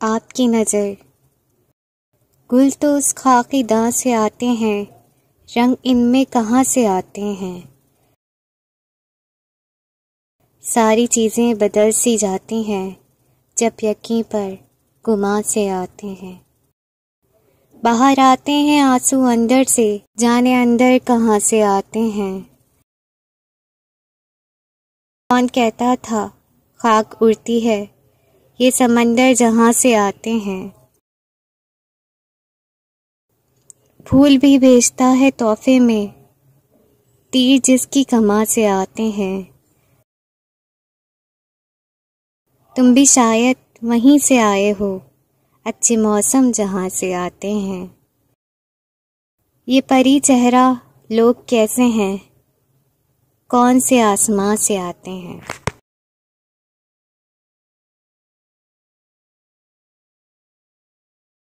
आपकी नज़र। गुल तो उस खाकी दां से आते हैं, रंग इनमें कहाँ से आते हैं। सारी चीज़ें बदल सी जाती हैं, जब यकीन पर गुमा से आते हैं। बाहर आते हैं आंसू अंदर से, जाने अंदर कहाँ से आते हैं। कौन कहता था खाक उड़ती है, ये समंदर जहाँ से आते हैं। फूल भी भेजता है तोहफे में, तीर जिसकी कमां से आते हैं। तुम भी शायद वहीं से आए हो, अच्छे मौसम जहाँ से आते हैं। ये परी चेहरा लोग कैसे हैं, कौन से आसमां से आते हैं।